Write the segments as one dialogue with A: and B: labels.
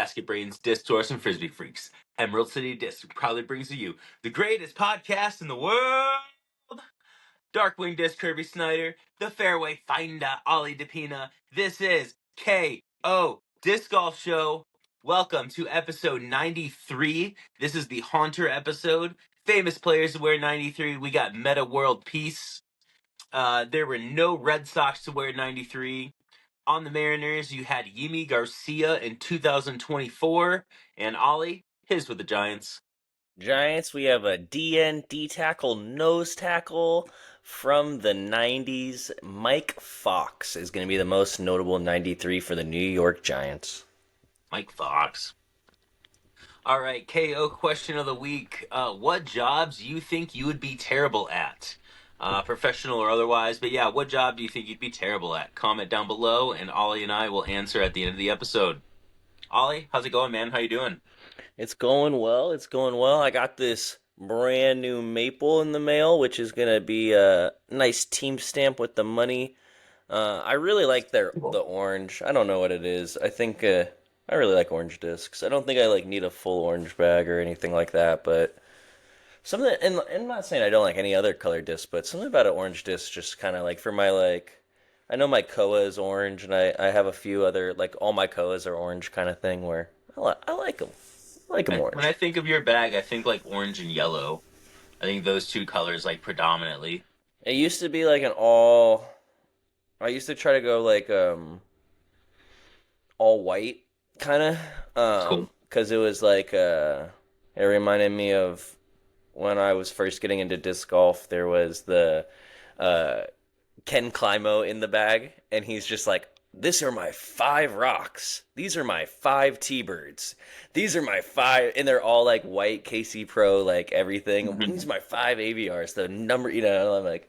A: basket brains, disc dwarfs, and frisbee freaks. Emerald City Disc proudly brings to you the greatest podcast in the world. Darkwing Disc Kirby Snyder, the Fairway Finder Ollie DePina. This is KO Disc Golf Show. Welcome to episode 93. This is the Haunter episode. Famous players to wear 93. We got Meta World Peace. There were no Red Sox to wear 93. On the Mariners, you had Yimi Garcia in 2024. And Ollie, his with the Giants.
B: Giants, we have a DN tackle, nose tackle from the 90s. Mike Fox is going to be the most notable 93 for the New York Giants.
A: Mike Fox. All right, KO question of the week. What jobs you think you would be terrible at? Professional or otherwise, but yeah, what job do you think you'd be terrible at? Comment down below, and Ollie and I will answer at the end of the episode. Ollie, how's it going, man? How you doing?
B: It's going well. It's going well. I got this brand new maple in the mail, which is going to be a nice team stamp with the money. I really like the orange. I don't know what it is. I think I really like orange discs. I don't think I need a full orange bag or anything like that, but something, and I'm not saying I don't like any other color disc, but something about an orange disc just kind of for my I know my Koa is orange, and I have a few other, all my Koas are orange kind of thing where I like them. I like them orange.
A: When I think of your bag, I think orange and yellow. I think those two colors predominantly.
B: It used to be an all. I used to try to go all white kind of,
A: Cool.
B: because it was it reminded me of when I was first getting into disc golf. There was the Ken Climo in the bag, and he's just these are my 5 rocks. These are my 5 T-birds. These are my 5, and they're all white KC Pro, everything.
A: Mm-hmm.
B: These are my 5 AVRs. The number, I'm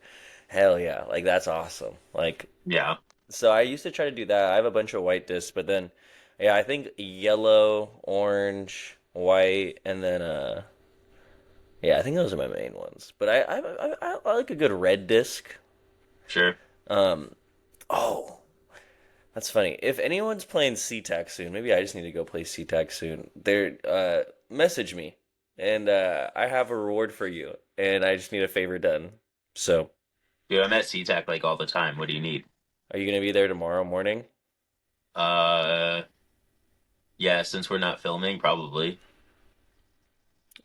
B: hell yeah, that's awesome.
A: Yeah.
B: So I used to try to do that. I have a bunch of white discs, but then, yeah, I think yellow, orange, white, and then yeah, I think those are my main ones. But I like a good red disc.
A: Sure.
B: Oh, that's funny. If anyone's playing SeaTac soon, maybe I just need to go play SeaTac soon. Message me, and I have a reward for you, and I just need a favor done. So,
A: dude, I'm at SeaTac all the time. What do you need?
B: Are you gonna be there tomorrow morning?
A: Yeah, since we're not filming, probably.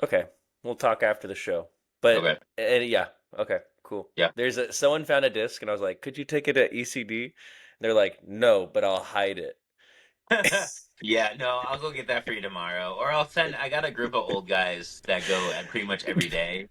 B: Okay, we'll talk after the show. But
A: okay.
B: Yeah, okay, cool.
A: Yeah.
B: Someone found a disc, and I was like, "Could you take it at ECD?" They're like, "No, but I'll hide it."
A: Yeah, no, I'll go get that for you tomorrow. Or I got a group of old guys that go at pretty much every day.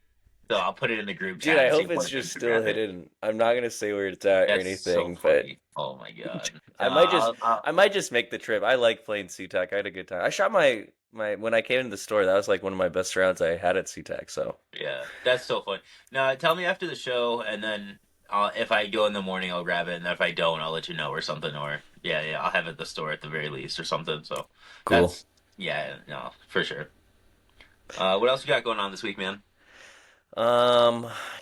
A: So I'll put it in the group chat.
B: Dude, I hope it's just still hidden. I'm not gonna say where it's at or anything, but
A: oh my god.
B: I might just make the trip. I like playing SeaTac. I had a good time. I shot my when I came into the store, that was one of my best rounds I had at SeaTac, so.
A: Yeah, that's so fun. Now, tell me after the show, and then if I go in the morning, I'll grab it, and if I don't, I'll let you know or something, or yeah, I'll have it at the store at the very least or something. So
B: cool.
A: Yeah, no, for sure. What else you got going on this week, man?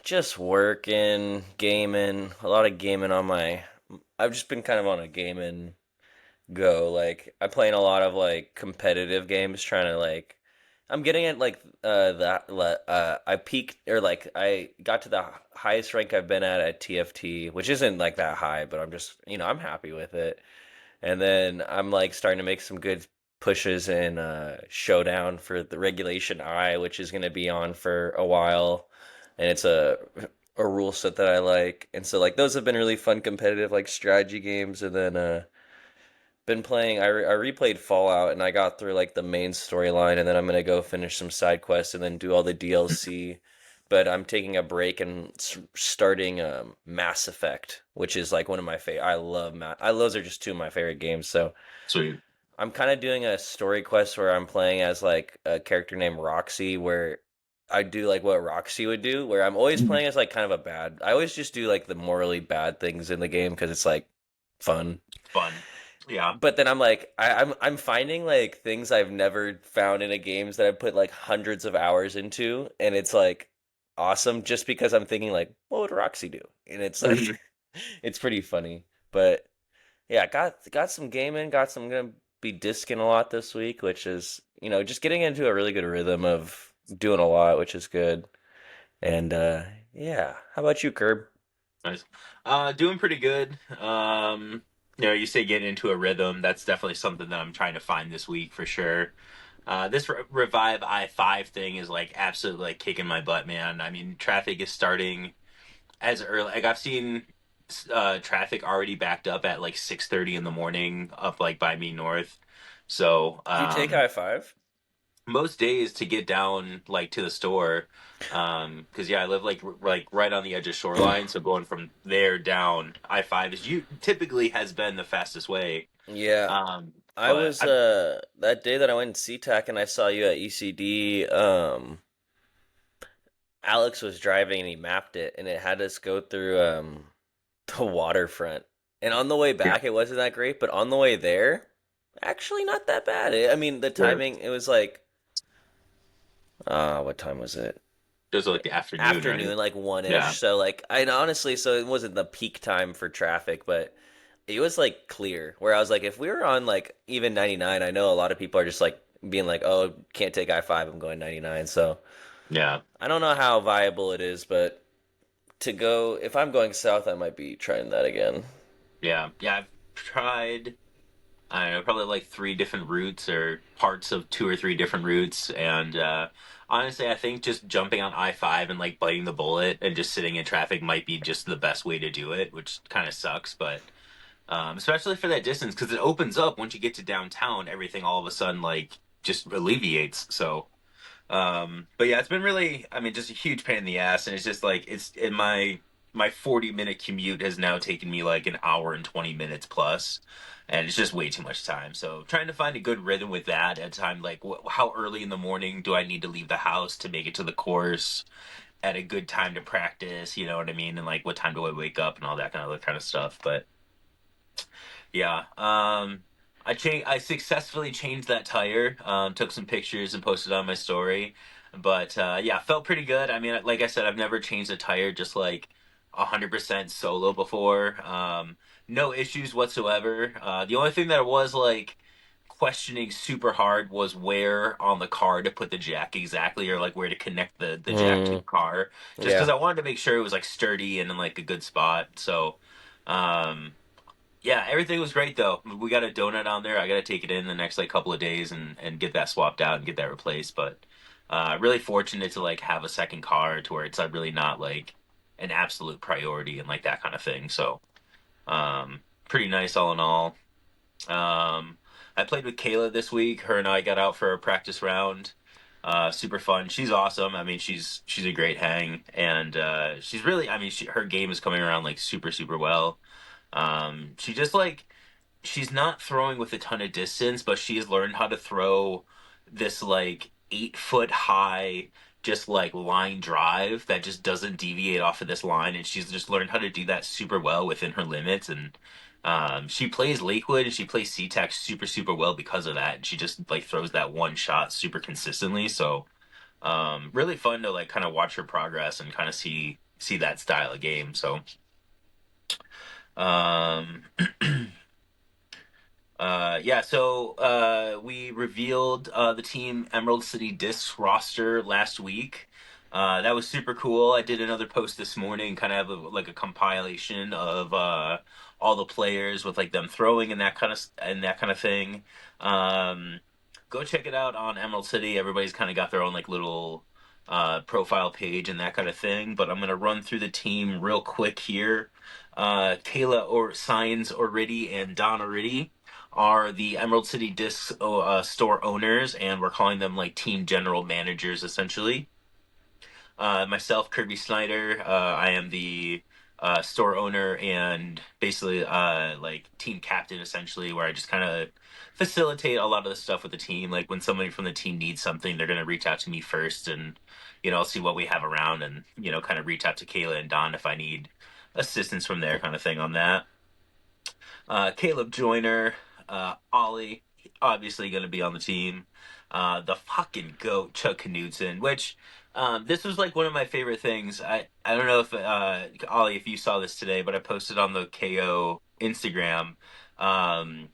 B: Just working, gaming, a lot of gaming on I've just been kind of on a gaming go. I'm playing a lot of competitive games, trying to I'm getting at I peaked, or I got to the highest rank I've been at TFT, which isn't that high, but I'm just, I'm happy with it. And then I'm starting to make some good pushes in Showdown for the Regulation I, which is going to be on for a while, and it's a rule set that I like. And so those have been really fun competitive strategy games. And then been playing, I replayed Fallout, and I got through the main storyline, and then I'm gonna go finish some side quests and then do all the DLC. But I'm taking a break and starting Mass Effect, which is one of my favorite. I love those are just 2 of my favorite games. So
A: Sweet.
B: I'm kind of doing a story quest where I'm playing as a character named Roxy, where I do what Roxy would do, where I'm always playing as kind of a bad. I always just do the morally bad things in the game because it's fun.
A: Fun. Yeah.
B: But then I'm finding things I've never found in a games that I've put hundreds of hours into, and it's awesome just because I'm thinking what would Roxy do? And it's it's pretty funny. But yeah, got some gaming, got some gonna be discing a lot this week, which is, just getting into a really good rhythm of doing a lot, which is good. And yeah, how about you, Curb?
A: Nice. Doing pretty good. You say getting into a rhythm. That's definitely something that I'm trying to find this week for sure. This Revive I-5 thing is like absolutely like kicking my butt, man. I mean, traffic is starting as early. Like I've seen traffic already backed up at like 6:30 in the morning up like by me north. So
B: Do you take I-5?
A: most days to get down like to the store, because yeah, I live like right on the edge of shoreline, so going from there down I-5 is you typically has been the fastest way.
B: Yeah, I
A: But
B: was
A: I
B: that day that I went to SeaTac and I saw you at ECD. Alex was driving and he mapped it, and it had us go through the waterfront. And on the way
A: yeah,
B: back, it wasn't that great, but on the way there, actually not that bad. I mean, the
A: sure.
B: timing, it was like, what time was it?
A: Those are like the afternoon, right?
B: Afternoon, like one
A: Yeah,
B: ish. So like, I honestly, so it wasn't the peak time for traffic, but it was like clear. Where I was like, if we were on like even 99, I know a lot of people are just like being like, oh, can't take I-5, I'm going 99. So
A: yeah,
B: I don't know how viable it is, but to go, if I'm going south, I might be trying that again.
A: yeah. I've tried. I don't know, probably like three different routes or parts of two or three different routes. And honestly, I think just jumping on I-5 and like biting the bullet and just sitting in traffic might be just the best way to do it, which kind of sucks. But especially for that distance, because it opens up once you get to downtown, everything all of a sudden like just alleviates. So but yeah, it's been really, I mean, just a huge pain in the ass, and it's just like it's in my 40-minute commute has now taken me like an hour and 20 minutes plus, and it's just way too much time. So trying to find a good rhythm with that at a time like how early in the morning do I need to leave the house to make it to the course at a good time to practice, you know what I mean? And like what time do I wake up and all that kind of stuff. But yeah. I successfully changed that tire. Took some pictures and posted on my story. But yeah, felt pretty good. I mean, like I said, I've never changed a tire just like 100% solo before. No issues whatsoever. The only thing that was like questioning super hard was where on the car to put the jack exactly, or like where to connect the jack to
B: Hmm.
A: the car. Just because
B: Yeah.
A: I wanted to make sure it was like sturdy and in like a good spot. So. Um, yeah, everything was great though. We got a donut on there. I got to take it in the next like couple of days and get that swapped out and get that replaced. But really fortunate to like have a second car to where it's really not like an absolute priority and like that kind of thing. So pretty nice all in all. Um, I played with Kayla this week. Her and I got out for a practice round. Super fun. She's awesome. I mean, she's a great hang, and she's really. I mean, her game is coming around like super well. She just like she's not throwing with a ton of distance, but she has learned how to throw this like 8 foot high, just like line drive that just doesn't deviate off of this line, and she's just learned how to do that super well within her limits. And she plays Lakewood and she plays SeaTac super well because of that. And she just like throws that one shot super consistently. So really fun to like kind of watch her progress and kind of see that style of game. So um yeah, so we revealed the Team Emerald City Discs roster last week. That was super cool. I did another post this morning, kind of have like a compilation of all the players with like them throwing and that kind of thing. Um, Go check it out on Emerald City. Everybody's kind of got their own like little profile page and that kind of thing. But I'm gonna run through the team real quick here. Kayla or Signs Oridi and Don Oridi are the Emerald City Discs store owners, and we're calling them like team general managers essentially. Myself, Kirby Snyder, I am the store owner and basically like team captain essentially, where I just kind of facilitate a lot of the stuff with the team. Like when somebody from the team needs something, they're gonna reach out to me first, and I'll see what we have around, and kind of reach out to Kayla and Don if I need assistance from there, kind of thing on that. Caleb Joyner, Ollie, obviously going to be on the team. The fucking goat, Chuck Knudsen, which this was like one of my favorite things. I don't know if Ollie, if you saw this today, but I posted on the KO Instagram. Um,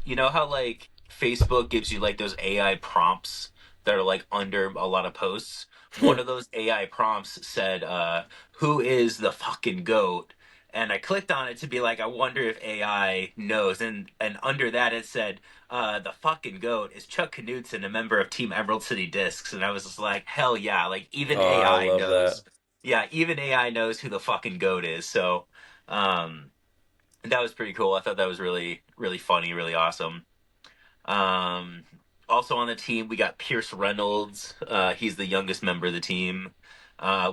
A: you know how like Facebook gives you like those AI prompts that are like under a lot of posts. One of those AI prompts said, "Who is the fucking goat?" And I clicked on it to be like, I wonder if AI knows. And under that it said, "The fucking goat is Chuck Knudsen, a member of Team Emerald City Discs." And I was just like, hell yeah! Like even
B: Oh, I
A: AI
B: love that.
A: knows. Yeah, even AI knows who the fucking goat is. So, um, that was pretty cool. I thought that was really, really funny, really awesome. Um, Also on the team, we got Pierce Reynolds. He's the youngest member of the team.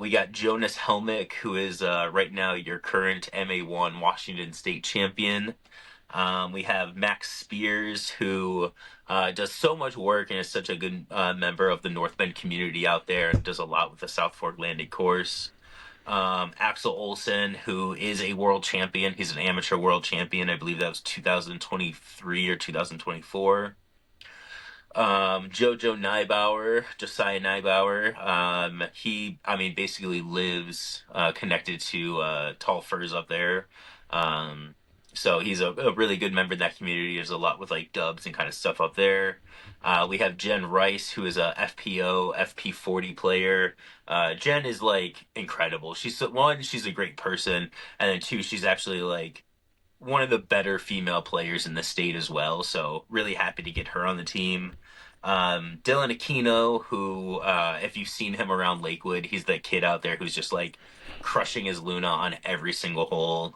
A: We got Jonas Helmick, who is right now your current MA1 Washington State champion. We have Max Spears, who does so much work and is such a good member of the North Bend community out there and does a lot with the South Fork Landing course. Axel Olsen, who is a world champion. He's an amateur world champion. I believe that was 2023 or 2024. Jojo Neibauer, Josiah Neibauer. I mean, basically lives connected to Tall Firs up there. Um, so he's a really good member of that community. There's a lot with like dubs and kind of stuff up there. We have Jen Rice, who is a FPO FP40 player. Jen is like incredible. She's a great person, and then two, she's actually like one of the better female players in the state as well. So really happy to get her on the team. Dylan Aquino, who, if you've seen him around Lakewood, he's the kid out there who's just like crushing his Luna on every single hole.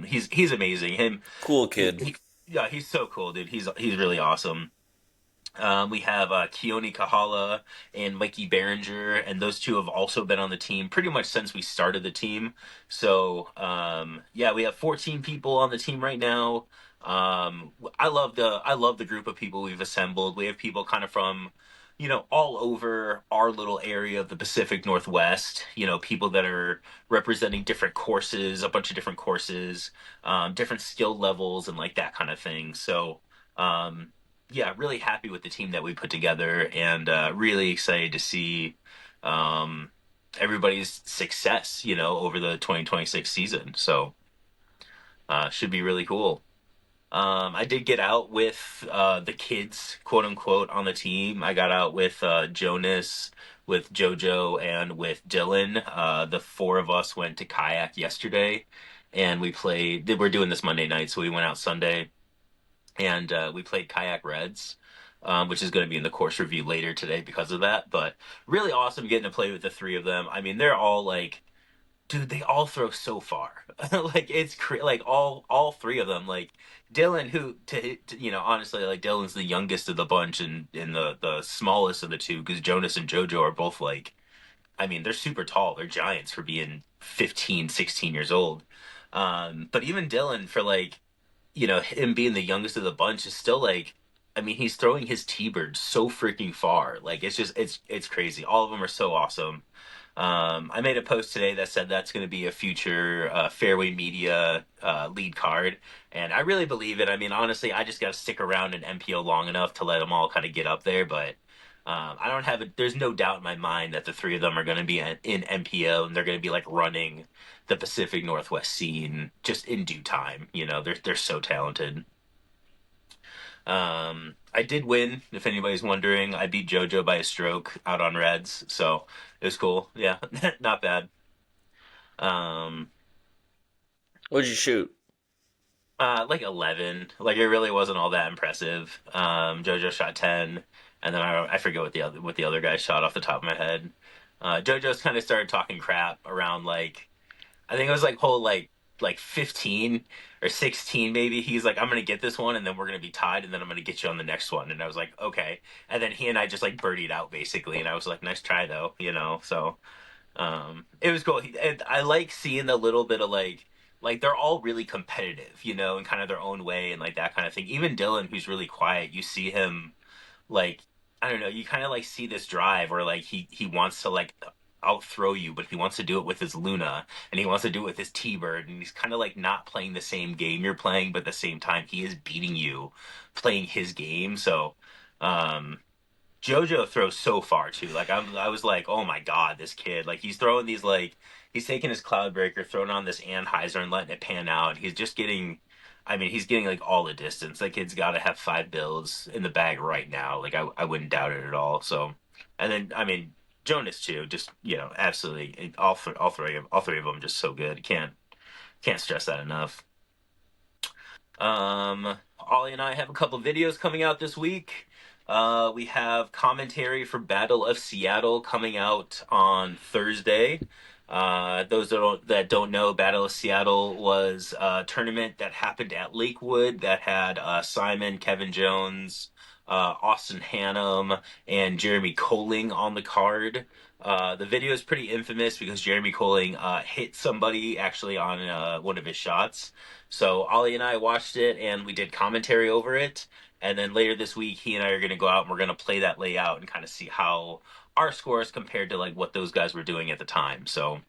A: He's amazing.
B: Cool
A: He,
B: kid.
A: he yeah, he's so cool, dude. He's really awesome. We have Keone Kahala and Mikey Behringer, and those two have also been on the team pretty much since we started the team. So, yeah, we have 14 people on the team right now. I love the group of people we've assembled. We have people kind of from, all over our little area of the Pacific Northwest. People that are representing different courses, a bunch of different courses, different skill levels, and like that kind of thing. So. Yeah, really happy with the team that we put together and really excited to see um, everybody's success, over the 2026 season. So, should be really cool. I did get out with the kids, quote unquote, on the team. I got out with Jonas, with JoJo, and with Dylan. The four of us went to Kayak yesterday and we played. We're doing this Monday night, so we went out Sunday and we played Kayak Reds, which is going to be in the course review later today because of that. But really awesome getting to play with the three of them. I mean, they're all like, dude, they all throw so far. Like like all three of them. Like Dylan, who honestly, like Dylan's the youngest of the bunch and the smallest of the two because Jonas and JoJo are both like, I mean, they're super tall. They're giants for being 15, 16 years old. But even Dylan for like him being the youngest of the bunch is still like, I mean, he's throwing his T-bird so freaking far. Like it's crazy. All of them are so awesome. I made a post today that said that's going to be a future Fairway Media lead card, and I really believe it. I mean, honestly, I just got to stick around in MPO long enough to let them all kind of get up there, but. I don't have it. There's no doubt in my mind that the three of them are going to be in MPO and they're going to be like running the Pacific Northwest scene just in due time. They're so talented. I did win, if anybody's wondering. I beat JoJo by a stroke out on Reds, so it was cool. Yeah, not bad. Um,
B: What'd you shoot?
A: like 11. Like it really wasn't all that impressive. JoJo shot 10, and then I forget what the other guy shot off the top of my head. JoJo's kind of started talking crap around like I think it was like whole like 15 or 16 maybe. He's like, I'm gonna get this one and then we're gonna be tied and then I'm gonna get you on the next one. And I was like, okay. And then he and I just like birdied out basically. And I was like, nice try though. So it was cool. And I like seeing the little bit of like they're all really competitive, in kind of their own way and like that kind of thing. Even Dylan, who's really quiet, you see him like I don't know, you kind of like see this drive where like he wants to like outthrow you, but he wants to do it with his Luna and he wants to do it with his T-Bird and he's kind of like not playing the same game you're playing, but at the same time he is beating you playing his game. So um JoJo throws so far too. Like I was like, oh my god, this kid. Like he's throwing these like he's taking his Cloudbreaker, throwing on this Anheuser and letting it pan out. He's just getting I mean, he's getting like all the distance. That kid's got to have 5 builds in the bag right now. Like I wouldn't doubt it at all. So, and then I mean Jonas too. Just absolutely all three of them just so good. Can't stress that enough. Ollie and I have a couple videos coming out this week. We have commentary for Battle of Seattle coming out on Thursday. Those that don't know, Battle of Seattle was a tournament that happened at Lakewood that had Simon, Kevin Jones, Austin Hannum, and Jeremy Colling on the card. The video is pretty infamous because Jeremy Colling hit somebody actually on one of his shots. So Ollie and I watched it and we did commentary over it. And then later this week, he and I are going to go out and we're going to play that layout and kind of see how our scores compared to like what those guys were doing at the time. So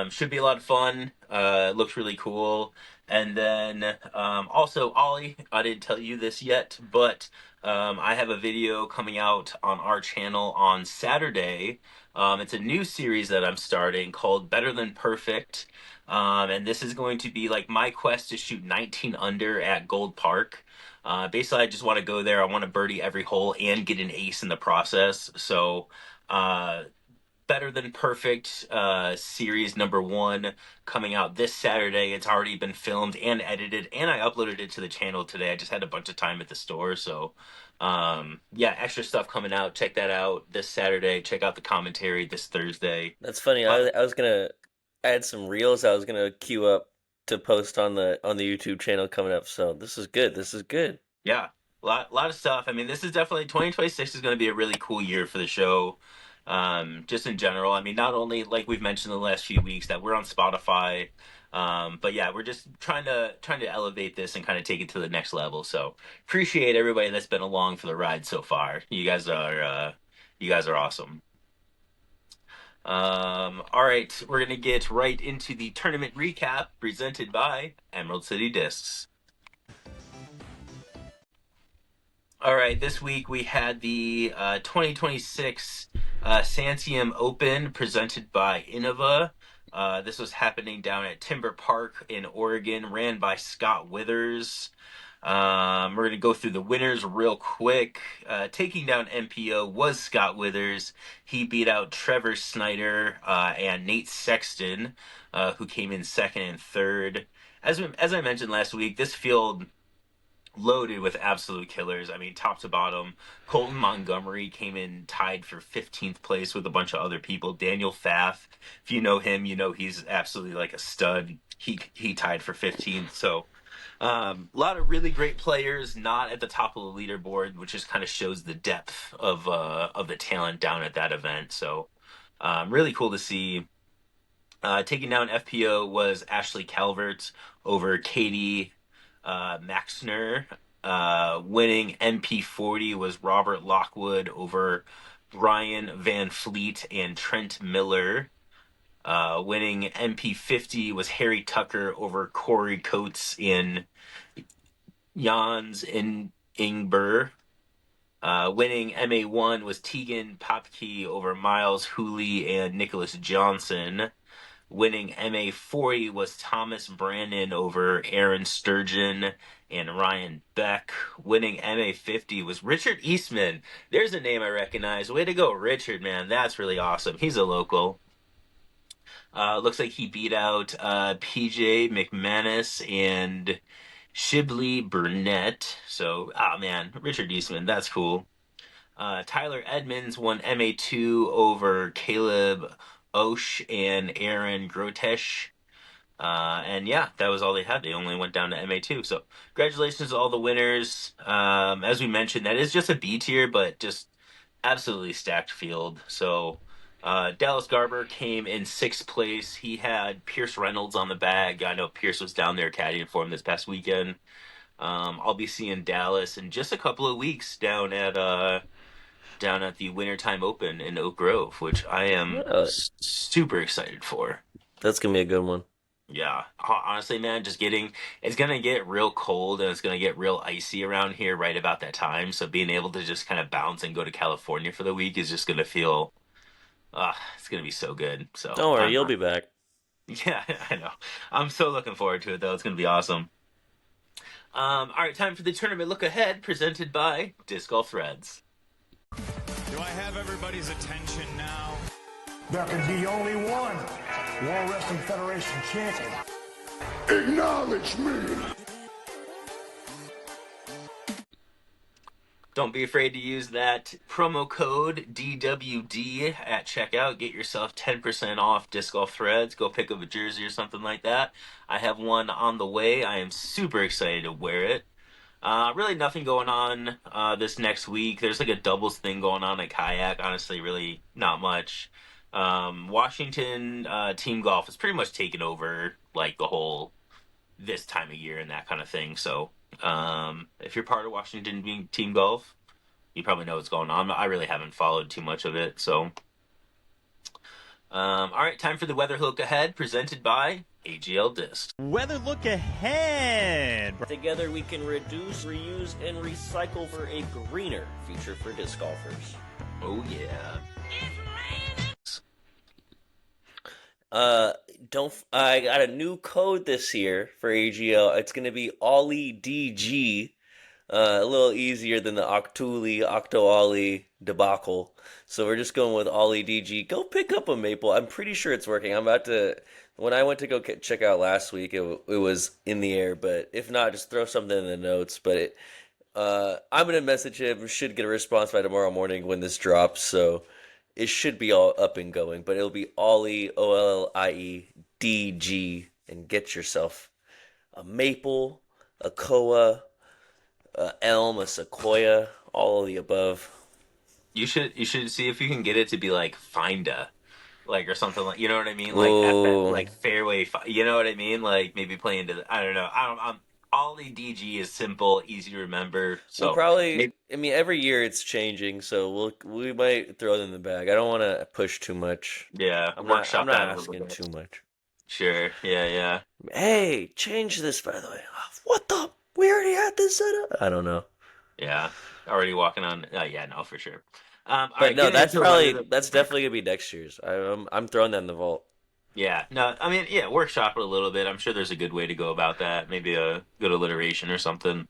A: should be a lot of fun. Looks really cool. And then also, Ollie, I didn't tell you this yet, but I have a video coming out on our channel on Saturday. It's a new series that I'm starting called Better Than Perfect. And this is going to be like my quest to shoot 19 under at Gold Park. Basically, I just want to go there. I want to birdie every hole and get an ace in the process. So, uh, Better Than Perfect series number one coming out this Saturday. It's already been filmed and edited, and I uploaded it to the channel today. I just had a bunch of time at the store, so yeah, extra stuff coming out. Check that out this Saturday. Check out the commentary this Thursday.
B: That's funny.
A: Uh,
B: I was gonna add some reels. I was gonna queue up to post on the YouTube channel coming up. So this is good. This is good.
A: Yeah, lot of stuff. I mean, this is definitely 2026 is going to be a really cool year for the show. Just in general. I mean, not only like we've mentioned the last few weeks that we're on Spotify, but yeah, we're just trying to elevate this and kind of take it to the next level. So appreciate everybody that's been along for the ride so far. You guys are awesome. All right, we're gonna get right into the tournament recap presented by Emerald City Discs. All right, this week we had the 2026 Santiam Open presented by Innova. This was happening down at Timber Park in Oregon, ran by Scott Withers. We're going to go through the winners real quick. Taking down MPO was Scott Withers. He beat out Trevor Snyder and Nate Sexton, who came in second and third. As I mentioned last week, this field loaded with absolute killers. I mean, top to bottom. Colton Montgomery came in tied for 15th place with a bunch of other people. Daniel Pfaff, if you know him, you know he's absolutely like a stud. He tied for 15th. So a lot of really great players, not at the top of the leaderboard, which just kind of shows the depth of the talent down at that event. So really cool to see. Taking down FPO was Ashley Calvert over Katie Maxner. Winning MP40 was Robert Lockwood over Brian Van Fleet and Trent Miller. Winning MP50 was Harry Tucker over Corey Coates in Jans in Ingber. Winning MA1 was Tegan Popke over Miles Hooley and Nicholas Johnson. Winning MA40 was Thomas Brandon over Aaron Sturgeon and Ryan Beck. Winning MA50 was Richard Eastman. There's a name I recognize. Way to go, Richard, man. That's really awesome. He's a local. Looks like he beat out PJ McManus and Shibley Burnett. So, man, Richard Eastman, that's cool. Tyler Edmonds won MA2 over Caleb Osh and Aaron Grotesh. And yeah, that was all they had. They only went down to MA2. So congratulations to all the winners. As we mentioned, that is just a B tier, but just absolutely stacked field. So Dallas Garber came in sixth place. He had Pierce Reynolds on the bag. I know Pierce was down there caddying for him this past weekend. I'll be seeing Dallas in just a couple of weeks down at the Wintertime Open in Oak Grove, which I am
B: Oh,
A: super excited for.
B: that's gonna be a good one.
A: Yeah, honestly, man, it's gonna get real cold and it's gonna get real icy around here right about that time. So being able to just kind of bounce and go to California for the week is just gonna feel, it's gonna be so good. So
B: Don't worry, you'll be back.
A: yeah, I know. I'm so looking forward to it though. It's gonna be awesome. All right, time for the tournament look ahead, presented by Disc Golf Threads.
C: Do I have everybody's attention now?
D: There can be only one World Wrestling Federation champion.
E: Acknowledge me.
A: Don't be afraid to use that promo code DWD at checkout. Get yourself 10% off Disc Golf Threads. Go pick up a jersey or something like that. I have one on the way. I am super excited to wear it. Really nothing going on this next week. There's like a doubles thing going on at Kayak. Honestly, really not much. Washington Team Golf has pretty much taken over like the whole this time of year and that kind of thing. So if you're part of Washington Team Golf, you probably know what's going on. I really haven't followed too much of it. So, all right, time for the weather look ahead, presented by AGL Discs.
C: Weather look ahead.
B: Together we can reduce, reuse, and recycle for a greener future for disc golfers.
A: Oh yeah.
B: I got a new code this year for AGL. It's gonna be Ollie DG. A little easier than the Octo Ollie debacle. So we're just going with Ollie DG. Go pick up a maple. I'm pretty sure it's working. When I went to go check out last week, it was in the air. But if not, just throw something in the notes. But I'm going to message him. Should get a response by tomorrow morning when this drops. So it should be all up and going. But it'll be Ollie, Ollie DG. And get yourself a maple, a koa, elm, a sequoia, all of the above.
A: You should see if you can get it to be like Finda, like or something like, you know what I mean, like fairway, you know what I mean, like maybe play into I don't know. I'm Ollie DG is simple, easy to remember. So
B: we'll probably, I mean, every year it's changing, so we might throw it in the bag. I don't want to push too much.
A: Yeah,
B: I'm not asking too much.
A: Sure, yeah.
B: Hey, change this, by the way. What the? We already had this set up. I don't know.
A: Yeah, already walking on. Yeah, no, for sure.
B: But right, no, that's definitely gonna be next year's. I'm throwing that in the vault.
A: Yeah, no, I mean, yeah, workshop it a little bit. I'm sure there's a good way to go about that. Maybe a good alliteration or something.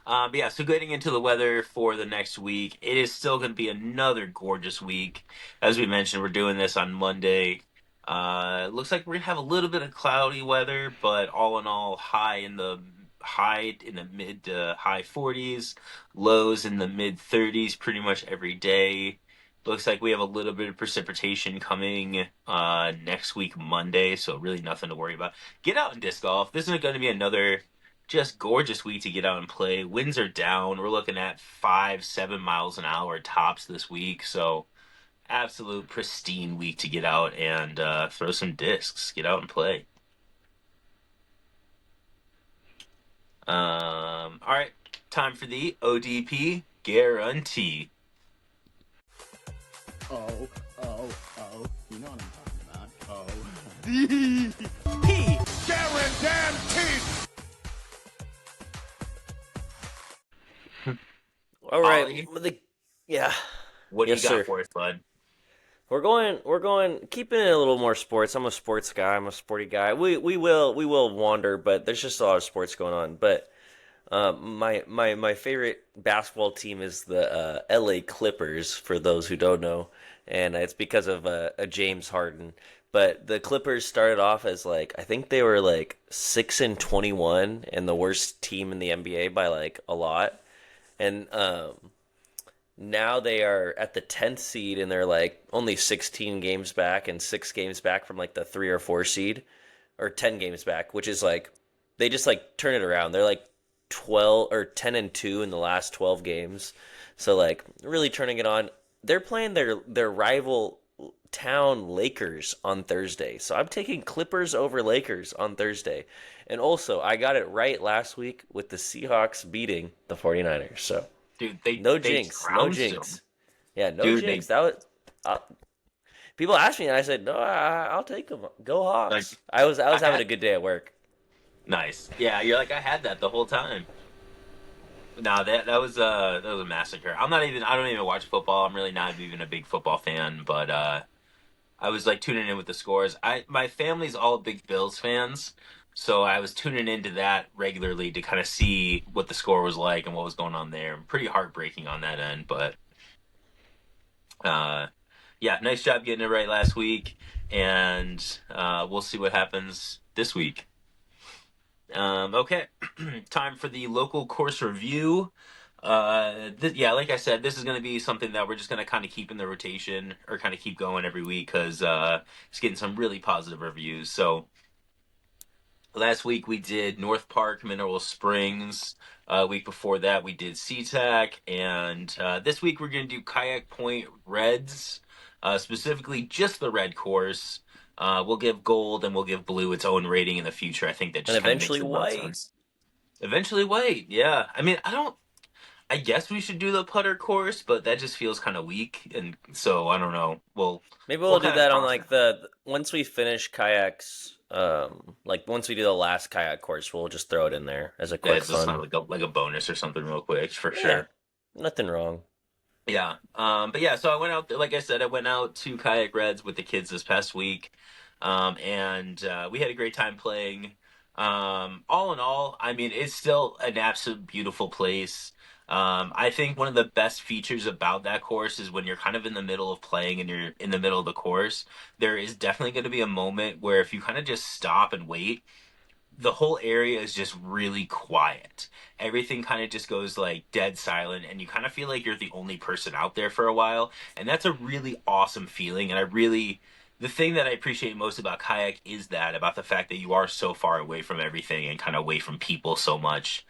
A: But yeah, so getting into the weather for the next week, it is still going to be another gorgeous week. As we mentioned, we're doing this on Monday. It looks like we're gonna have a little bit of cloudy weather, but all in all, high in the mid to high 40s, lows in the mid 30s pretty much every day. Looks like we have a little bit of precipitation coming next week Monday, so really nothing to worry about. Get out and disc golf. This is going to be another just gorgeous week to get out and play. Winds are down. We're looking at 5-7 miles an hour tops this week, so absolute pristine week to get out and throw some discs. Get out and play. All right, time for the ODP guarantee.
F: Oh, you know what I'm talking about. Oh.
C: P.
E: Guaranteed.
B: All right,
A: Ollie,
B: yeah.
A: what do
B: Yes,
A: you got
B: sir.
A: for us, bud?
B: We're going, keeping it a little more sports. I'm a sports guy. I'm a sporty guy. We will wander, but there's just a lot of sports going on. But my favorite basketball team is the LA Clippers, for those who don't know, and it's because of James Harden. But the Clippers started off as like, I think they were like 6-21 and the worst team in the NBA by like a lot, and now they are at the 10th seed and they're like only 16 games back and 6 games back from like the 3 or 4 seed, or 10 games back, which is like they just like turn it around. They're like 12 or 10-2 in the last 12 games. So like really turning it on. They're playing their rival town Lakers on Thursday. So I'm taking Clippers over Lakers on Thursday. And also, I got it right last week with the Seahawks beating the 49ers. So
A: Dude,
B: no
A: they
B: jinx.
A: trounced them.
B: Yeah, no
A: Dude,
B: jinx. That was people asked me and I said, "No, I'll take them. Go Hawks."
A: Like,
B: I was having
A: had-
B: a good day at work.
A: Nice. Yeah, you're like, I had that the whole time. No, that was a massacre. I don't even watch football. I'm really not even a big football fan, but I was like tuning in with the scores. My family's all big Bills fans, So I was tuning into that regularly to kind of see what the score was like and what was going on there. Pretty heartbreaking on that end, but uh, yeah, nice job getting it right last week, and we'll see what happens this week. Okay, time for the local course review. Yeah, like I said, this is going to be something that we're just going to kind of keep in the rotation or kind of keep going every week because it's getting some really positive reviews. So last week we did North Park Mineral Springs. Week before that we did SeaTac, and this week we're going to do Kayak Point Reds, specifically just the red course. We'll give gold and we'll give blue its own rating in the future. I think that
B: And
A: just kind of makes
B: eventually
A: the most
B: white.
A: sense. Eventually white, yeah. I mean, I guess we should do the putter course, but that just feels kind of weak, and so I don't know.
B: Maybe
A: We'll
B: we'll do
A: kind of
B: that on
A: cross
B: like the once we finish kayaks. Like once we do the last kayak course, we'll just throw it in there as a
A: yeah,
B: quick
A: it's just kind
B: fun.
A: of like a bonus or something real quick for
B: Yeah,
A: sure.
B: nothing wrong.
A: Yeah. But yeah, so I went out, like I said, I went out to Kayak Reds with the kids this past week. And we had a great time playing. All in all, I mean, it's still an absolute beautiful place. I think one of the best features about that course is when you're kind of in the middle of playing and you're in the middle of the course, there is definitely going to be a moment where if you kind of just stop and wait, the whole area is just really quiet. Everything kind of just goes like dead silent, and you kind of feel like you're the only person out there for a while. And that's a really awesome feeling. And the thing that I appreciate most about kayak is that about the fact that you are so far away from everything and kind of away from people so much.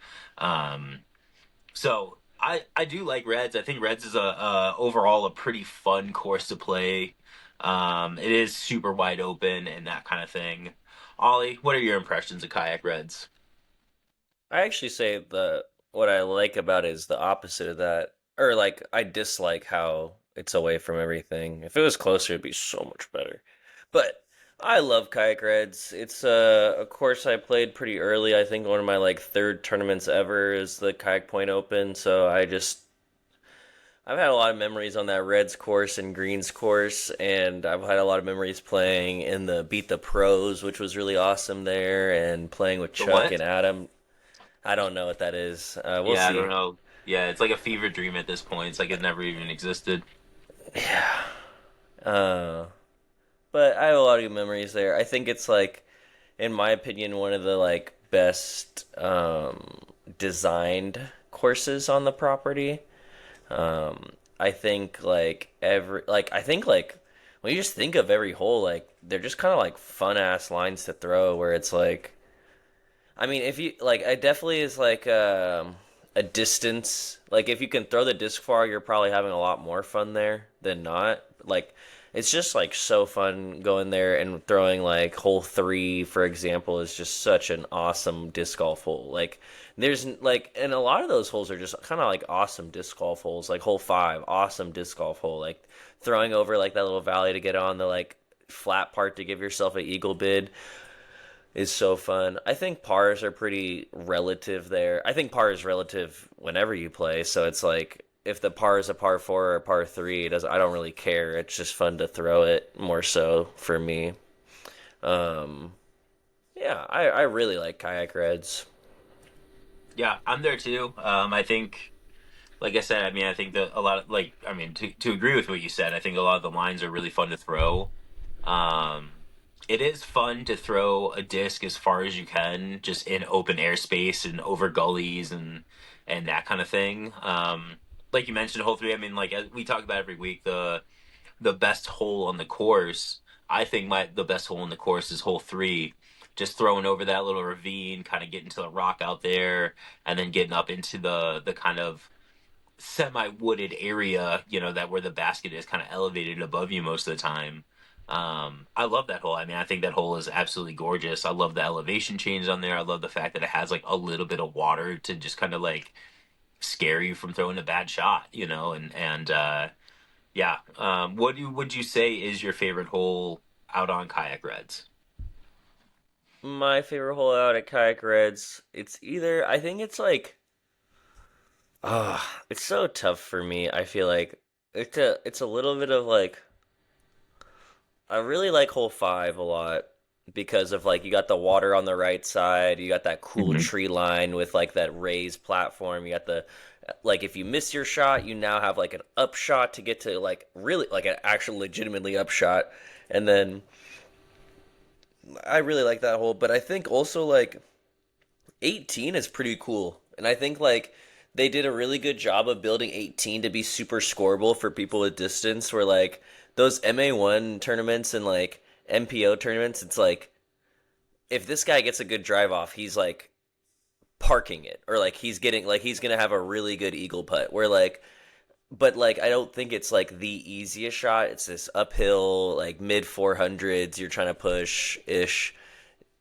A: So I do like Reds. I think Reds is a overall a pretty fun course to play. It is super wide open and that kind of thing. Ollie, what are your impressions of Kayak Reds?
B: I actually say the what I like about it is the opposite of that, or like I dislike how it's away from everything. If it was closer, it'd be so much better. But I love kayak reds. It's a course I played pretty early. I think one of my like third tournaments ever is the Kayak Point Open. So I've had a lot of memories on that Reds course and Greens course, and I've had a lot of memories playing in the Beat the Pros, which was really awesome there, and playing with
A: The
B: Chuck
A: what?
B: and Adam. I don't know what that is. We'll
A: Yeah, I don't
B: see.
A: know. Yeah, it's like a fever dream at this point. It's like it never even existed.
B: Yeah. Uh, but I have a lot of good memories there. I think it's like, in my opinion, one of the like best designed courses on the property. I think I think like when you just think of every hole, like they're just kind of like fun ass lines to throw. Where it's like, I mean, if you like, it definitely is like a distance. Like if you can throw the disc far, you're probably having a lot more fun there than not. Like it's just like so fun going there and throwing like hole three, for example, is just such an awesome disc golf hole. Like there's like, and a lot of those holes are just kind of like awesome disc golf holes. Like hole five, awesome disc golf hole. Like throwing over like that little valley to get on the like flat part to give yourself an eagle bid is so fun. I think pars are pretty relative there. I think par is relative whenever you play, so it's like if the par is a par four or a par three, it doesn't. I don't really care. It's just fun to throw it more so for me. Um, yeah, I really like kayak reds.
A: Yeah, I'm there too. I think, like I said, I mean, I think that a lot of like, I mean, to agree with what you said, I think a lot of the lines are really fun to throw. Um, it is fun to throw a disc as far as you can, just in open airspace and over gullies and that kind of thing. Like you mentioned, hole three. I mean, like as we talk about every week, the best hole on the course. I think the best hole on the course is hole three. Just throwing over that little ravine, kind of getting to the rock out there, and then getting up into the kind of semi wooded area, that where the basket is kind of elevated above you most of the time. I love that hole. I mean, I think that hole is absolutely gorgeous. I love the elevation change on there. I love the fact that it has like a little bit of water to just kind of like scare you from throwing a bad shot, and yeah. Would you say is your favorite hole out on Kayak Reds?
B: My favorite hole out at kayak reds. It's either I think it's like it's so tough for me. I feel like it's a little bit of like I really like hole five a lot. because of like you got the water on the right side, you got that cool
A: Mhm.
B: tree line with like that raised platform, you got the like if you miss your shot, you now have like an upshot to get to like really like an actual legitimately upshot. And then I really like that hole, but I think also like 18 is pretty cool. And I think like they did a really good job of building 18 to be super scoreable for people with distance where like those MA1 tournaments and like MPO tournaments, it's like if this guy gets a good drive off, he's like parking it or like he's getting like he's gonna have a really good eagle putt. Where like, but like I don't think it's like the easiest shot. It's this uphill like mid 400s. You're trying to push ish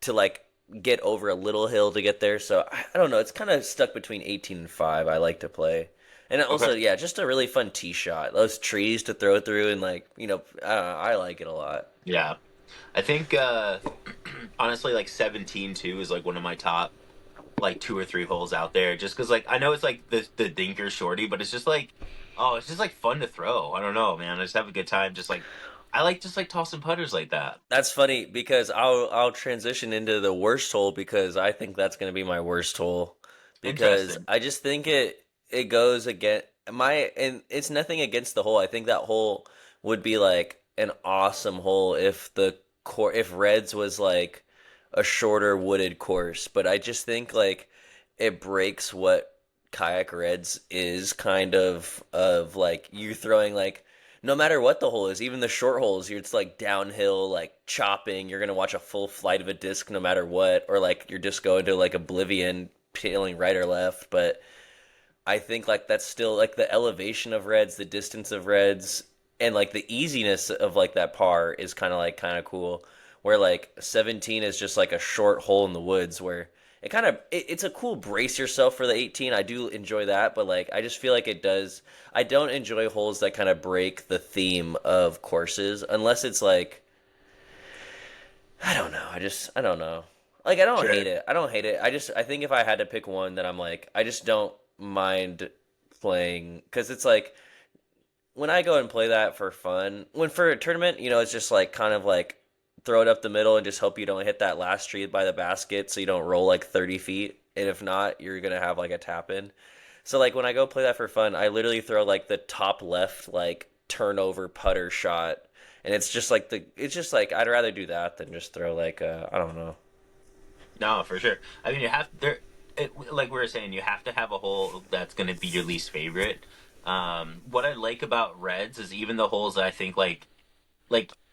B: to like get over a little hill to get there. So I don't know. It's kind of stuck between 18 and 5. I like to play. And
A: Okay.
B: also, yeah, just a really fun tee shot. Those trees to throw through, and like, I like it a lot.
A: Yeah. I think honestly like 17 too is like one of my top like 2 or 3 holes out there just because like I know it's like the dinker shorty, but it's just like oh it's just like fun to throw. I don't know, man. I just have a good time just like I like just like tossing putters like that.
B: That's funny because I'll transition into the worst hole because I think that's going to be my worst hole because
A: Interesting.
B: I just think it goes against my and it's nothing against the hole. I think that hole would be like an awesome hole if the if Reds was like a shorter wooded course, but I just think like it breaks what Kayak Reds is kind of like you throwing like no matter what the hole is, even the short holes, it's like downhill, like chopping. You're gonna watch a full flight of a disc no matter what, or like you're just going to like oblivion, peeling right or left. But I think like that's still like the elevation of Reds, the distance of Reds, and like the easiness of like that par is kind of cool. Where like 17 is just like a short hole in the woods where it's a cool brace yourself for the 18. I do enjoy that, but like I just feel like it does. I don't enjoy holes that kind of break the theme of courses unless it's like I don't know. I don't know. Like I don't
A: Sure.
B: hate it. I don't hate it. I think if I had to pick one that I'm like I just don't mind playing because it's like when I go and play that for fun, when for a tournament, it's just like kind of like throw it up the middle and just hope you don't hit that last tree by the basket so you don't roll like 30 feet. And if not, you're going to have like a tap in. So like when I go play that for fun, I literally throw like the top left like turnover putter shot. And it's just like I'd rather do that than just throw like I don't know.
A: No, for sure. I mean, you have there, like we were saying, you have to have a hole that's going to be your least favorite. What I like about Reds is even the holes that I think like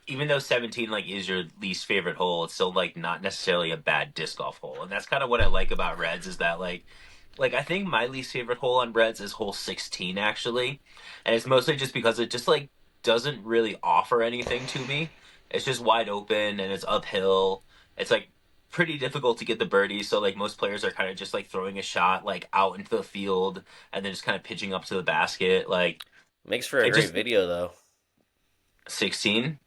A: even though 17 like is your least favorite hole, it's still like not necessarily a bad disc golf hole, and that's kind of what I like about Reds is that like I think my least favorite hole on Reds is hole 16 actually, and it's mostly just because it just like doesn't really offer anything to me. It's just wide open and it's uphill. It's like pretty difficult to get the birdie, so like most players are kind of just like throwing a shot like out into the field and then just kind of pitching up to the basket. Like
B: Makes for a
A: it
B: great
A: just
B: video though.
A: 16.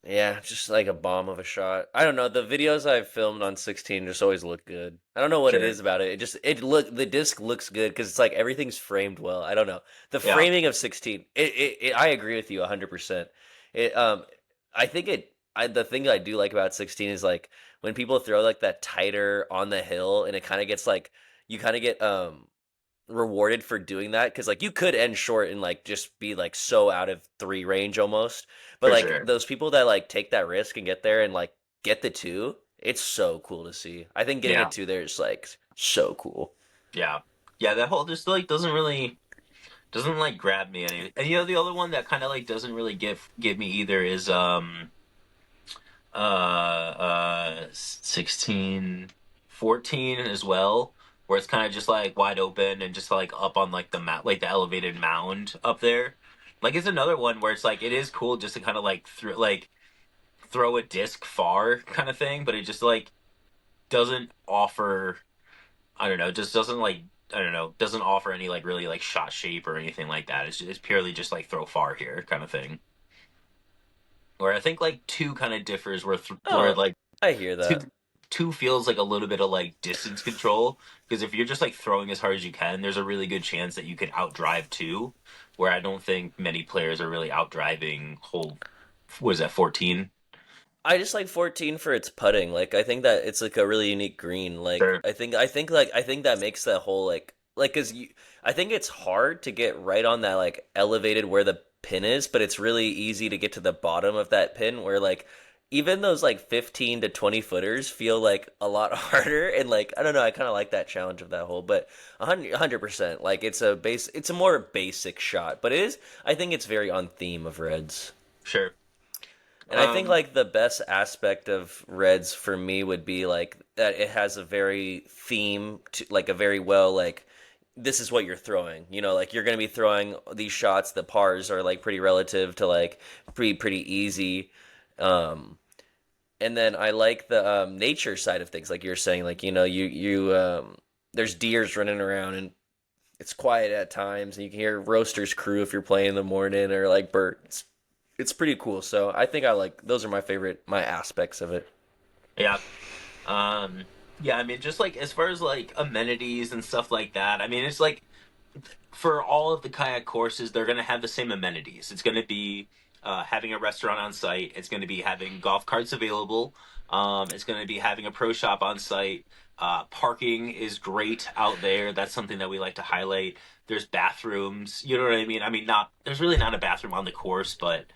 B: Yeah, just like a bomb of a shot. I don't know. The videos I've filmed on 16 just always look good. I don't know what it
A: Sure.
B: is about it. The disc looks good because it's like everything's framed well. I don't know. The
A: Yeah.
B: framing of 16. I agree with you 100%. It I think the thing I do like about 16 is like when people throw like that tighter on the hill and it kind of gets like you kind of get rewarded for doing that because like you could end short and like just be like so out of three range almost, but
A: For
B: like
A: sure.
B: those people that like take that risk and get there and like get the two, it's so cool to see. I think getting a
A: Yeah.
B: two there is like so cool.
A: Yeah. Yeah, that whole just like doesn't like grab me any. And the other one that kind of like doesn't really give me either is 16 14 as well, where it's kind of just like wide open and just like up on like the mat like the elevated mound up there. Like it's another one where it's like it is cool just to kind of like throw a disc far kind of thing, but it just like doesn't offer I don't know, just doesn't like I don't know, doesn't offer any like really like shot shape or anything like that. It's purely just like throw far here kind of thing. Where I think like two kind of differs where
B: Oh,
A: like
B: I hear
A: two
B: that.
A: two feels like a little bit of like distance control because if you're just like throwing as hard as you can, there's a really good chance that you could outdrive two. Where I don't think many players are really outdriving whole was that 14?
B: I just like 14 for its putting. Like I think that it's like a really unique green. Like
A: Sure.
B: I think that makes that whole like cuz you I think it's hard to get right on that like elevated where the pin is, but it's really easy to get to the bottom of that pin where like even those like 15 to 20 footers feel like a lot harder and like I don't know, I kind of like that challenge of that hole, but 100% like it's a more basic shot, but it is I think it's very on theme of Reds.
A: Sure.
B: And I think
A: Um,
B: like the best aspect of Reds for me would be like that it has a very theme to like a very well like this is what you're throwing. You know, like you're going to be throwing these shots. The pars are like pretty relative to like pretty easy. Um, and then I like the nature side of things, like you're saying, like you know you there's deers running around and it's quiet at times, and you can hear roasters crew if you're playing in the morning or like birds. It's pretty cool. So I think I like those are my aspects of it.
A: yeah. Um, yeah, I mean, just like as far as like amenities and stuff like that, I mean, it's like for all of the kayak courses, they're going to have the same amenities. It's going to be having a restaurant on site. It's going to be having golf carts available. It's going to be having a pro shop on site. Parking is great out there. That's something that we like to highlight. There's bathrooms. You know what I mean? I mean, not there's really not a bathroom on the course, but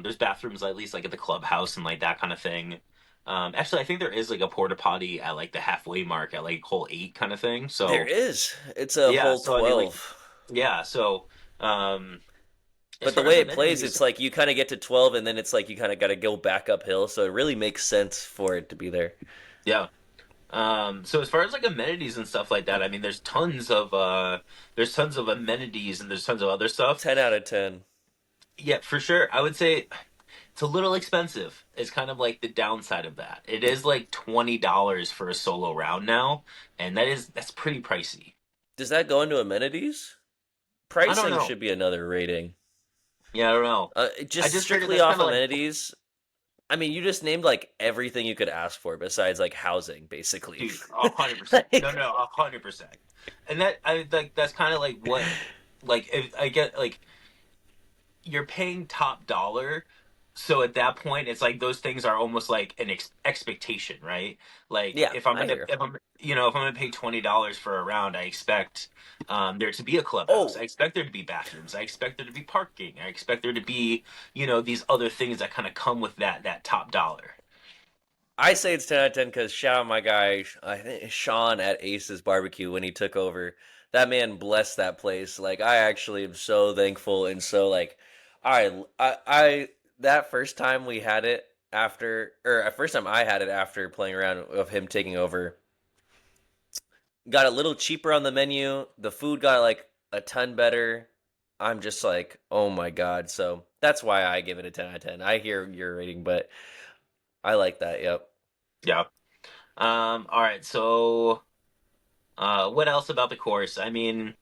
A: there's bathrooms at least like at the clubhouse and like that kind of thing. Actually, I think there is like a porta potty at like the halfway mark at like hole 8 kind of thing.
B: There
A: So
B: is. It's a
A: yeah,
B: whole
A: so I mean, like
B: 12.
A: yeah, so um as
B: But the
A: far as
B: way it plays,
A: amenities,
B: it's like you kind of get to 12 and then it's like you kind of got to go back uphill. So it really makes sense for it to be there.
A: yeah. So as far as like amenities and stuff like that, I mean there's tons of amenities and there's tons of other stuff.
B: 10 out of 10.
A: Yeah, for sure. I would say it's a little expensive. It's kind of like the downside of that. It is like $20 for a solo round now, and that's pretty pricey.
B: Does that go into amenities?
A: I don't
B: Pricing
A: know.
B: should be another rating.
A: Yeah, I don't know. I
B: Just
A: just figured
B: strictly
A: that's
B: off
A: kind of like
B: amenities. I mean, you just named like everything you could ask for besides like housing, basically.
A: dude, 100%. No,
B: Like,
A: no, 100%. And that I like that's kind of like what like if I get like you're paying top dollar, so at that point it's like those things are almost like an expectation, right? Like
B: yeah, I hear.
A: if I'm if I'm gonna pay $20 for a round, I expect there to be a clubhouse. I
B: Oh,
A: expect there to be bathrooms. I expect there to be parking. I expect there to be these other things that kind of come with that top dollar.
B: I say it's 10 out of 10 because shout out my guy, I think Sean at Ace's Barbecue when he took over. That man blessed that place. Like I actually am so thankful and so like, that first time we had it after, or first time I had it after playing around of him taking over, got a little cheaper on the menu. The food got like a ton better. I'm just like, oh my god. So that's why I give it a 10 out of 10. I hear your rating, but I like that. Yep.
A: Yeah. All right. So, what else about the course? I mean,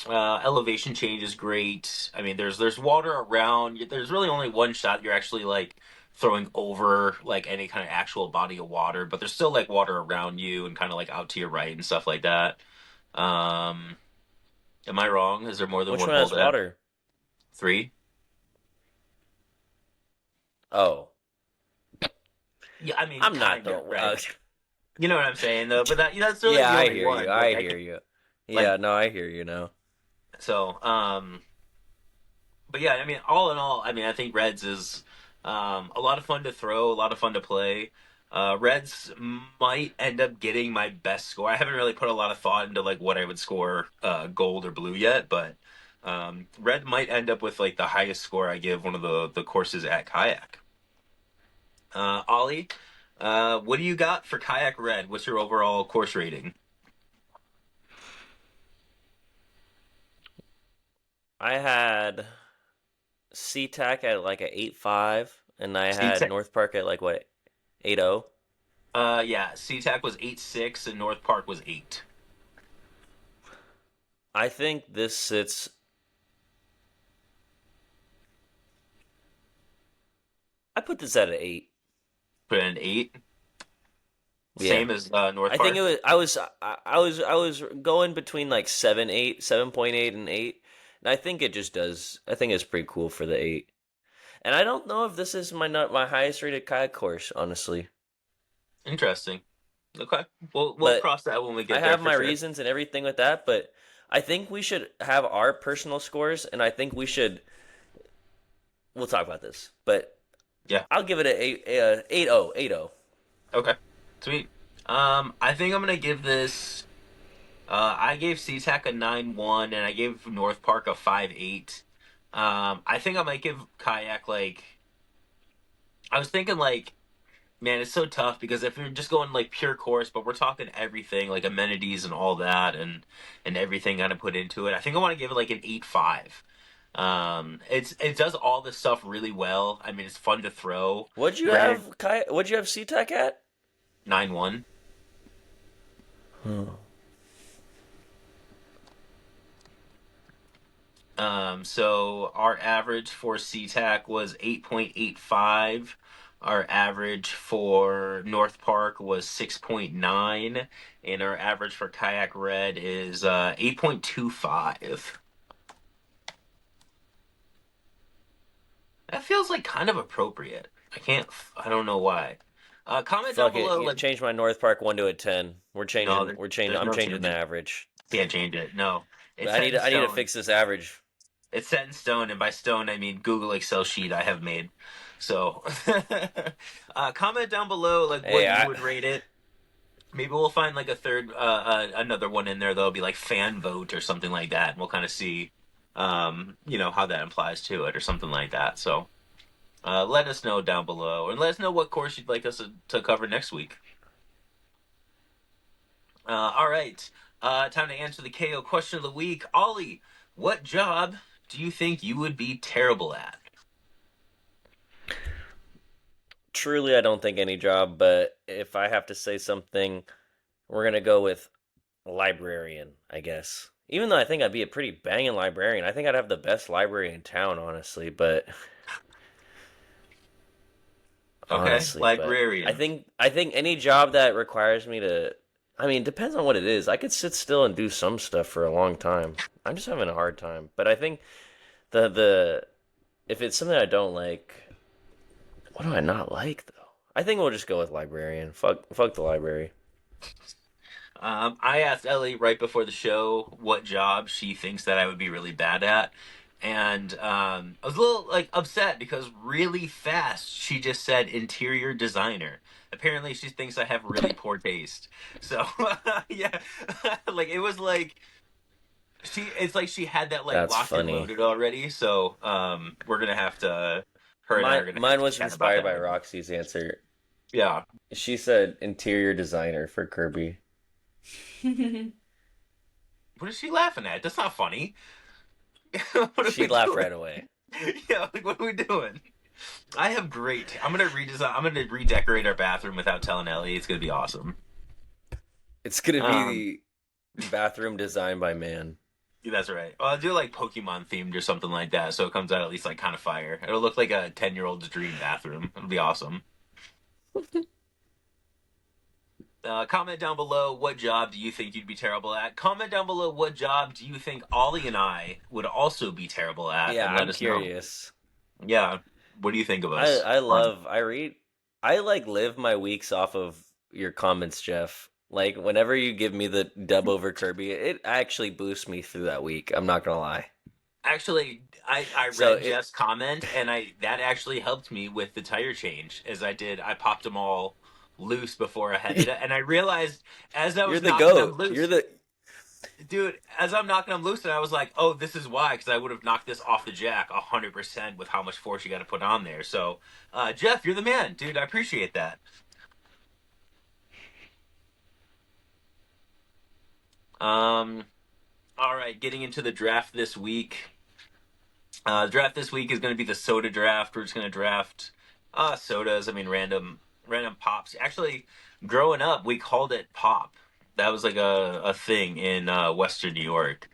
A: elevation change is great. I mean, there's water around. There's really only one shot you're actually like throwing over like any kind of actual body of water, but there's still like water around you and kind of like out to your right and stuff like that. Um, am I wrong? Is there more than
B: Which
A: one
B: one
A: hole
B: has
A: to have?
B: water?
A: 3?
B: Oh,
A: Yeah, I mean,
B: I'm not
A: kind
B: the.
A: of, right? You know what I'm saying, though. But that's really
B: Yeah,
A: the
B: I
A: only
B: hear you.
A: one. Like,
B: I
A: I
B: hear
A: can,
B: you.
A: like,
B: Yeah, no, I hear you now.
A: so, but yeah, I mean, all in all, I mean, I think Reds is a lot of fun to throw, a lot of fun to play. Reds might end up getting my best score. I haven't really put a lot of thought into like what I would score gold or blue yet, but Red might end up with like the highest score I give one of the courses at Kayak. Ollie, what do you got for Kayak Red? What's your overall course rating?
B: I had SeaTac at like a 8.5, and I had North Park at like what 8.0.
A: Yeah, SeaTac was 8.6 and North Park was 8.
B: I think this sits. I put this at an 8.
A: Put in 8.
B: Yeah.
A: Same as North
B: I think
A: Park.
B: it was. I was going between like 7.8, 7.8, and 8, and I think it just does. I think it's pretty cool for the 8. And I don't know if this is my highest rated kayak course, honestly.
A: Interesting. Okay, we'll
B: But
A: cross that when we
B: I
A: get there
B: have
A: for
B: my
A: sure.
B: reasons and everything with that. But I think we should have our personal scores, and I think we should. We'll talk about this, but
A: Yeah.
B: I'll give it a 8-0, 8-0.
A: Okay. Sweet. I think I'm gonna give this. I gave SeaTac a 9-1, and I gave North Park a 5-8. I think I might give Kayak like. I was thinking like, man, it's so tough because if you're just going like pure course, but we're talking everything like amenities and all that, and everything kind of put into it. I think I want to give it like an 8-5. It does all this stuff really well. I mean, it's fun to throw.
B: What'd you
A: Granted,
B: have What'd you have SeaTac at?
A: 9-1. So our average for SeaTac was 8.85. Our average for North Park was 6.9, and our average for Kayak Red is 8.25. That feels like kind of appropriate. I don't know why. Comment down
B: Fuck
A: below,
B: it.
A: like,
B: Change my North Park 1 to a 10.
A: no, there's
B: I'm
A: no
B: changing the
A: changing.
B: average.
A: Can't change it. No,
B: But
A: it's set in
B: I need to
A: stone.
B: fix this average.
A: It's set in stone, and by stone I mean Google Excel sheet I have made. So, comment down below like
B: Hey,
A: what you would rate it. Maybe we'll find like a third, another one in there that'll be like fan vote or something like that, and we'll kind of see, how that applies to it or something like that. So, let us know down below, and let us know what course you'd like us to cover next week. All right, time to answer the KO question of the week. Ollie, what job do you think you would be terrible at?
B: Truly, I don't think any job, but if I have to say something, we're gonna go with librarian, I guess. Even though I think I'd be a pretty banging librarian, I think I'd have the best library in town, honestly.
A: Okay,
B: But
A: librarian.
B: I think any job that requires me to, I mean, depends on what it is. I could sit still and do some stuff for a long time. I'm just having a hard time. But I think the if it's something I don't like, what do I not like though? I think we'll just go with librarian. Fuck the library.
A: I asked Ellie right before the show what job she thinks that I would be really bad at, and I was a little like upset because really fast she just said interior designer. Apparently, she thinks I have really poor taste. So yeah, like it was like it's like she had that like
B: That's
A: locked and
B: funny.
A: loaded already. So we're gonna have to. Her and I are gonna have
B: Mine
A: to
B: was
A: chat about
B: inspired
A: that
B: by
A: maybe.
B: Roxy's answer.
A: Yeah.
B: She said interior designer for Kirby.
A: What is she laughing at? That's not funny. What are we
B: She'd laugh
A: doing?
B: right away.
A: Yeah, like what are we doing? I have great. I'm gonna redesign. I'm gonna redecorate our bathroom without telling Ellie. It's gonna be awesome.
B: It's gonna
A: Um,
B: be the bathroom designed by man.
A: that's right. Well, I'll do like Pokemon themed or something like that, so it comes out at least like kind of fire. It'll look like a 10-year-old's dream bathroom. It'll be awesome. Comment down below what job do you think you'd be terrible at. Comment down below what job do you think Ollie and I would also be terrible at,
B: Yeah,
A: and let
B: I'm
A: us know.
B: curious.
A: Yeah, what do you think of us?
B: I like live my weeks off of your comments, Jeff. Like whenever you give me the dub over Kirby, it actually boosts me through that week. I'm not gonna lie.
A: Actually, I
B: So
A: read
B: it
A: Jeff's comment, and that actually helped me with the tire change. As I popped them all loose before I headed, and I realized as I
B: you're
A: was
B: the
A: knocking them
B: goat. You're
A: loose,
B: the
A: dude. As I'm knocking them loose, and I was like, "Oh, this is why," because I would have knocked this off the jack 100% with how much force you got to put on there. So, Jeff, you're the man, dude. I appreciate that. Um, all right, getting into the draft this week. The draft this week is going to be the soda draft. We're just going to draft sodas. I mean, random pops. Actually, growing up, we called it pop. That was like a thing in Western New York.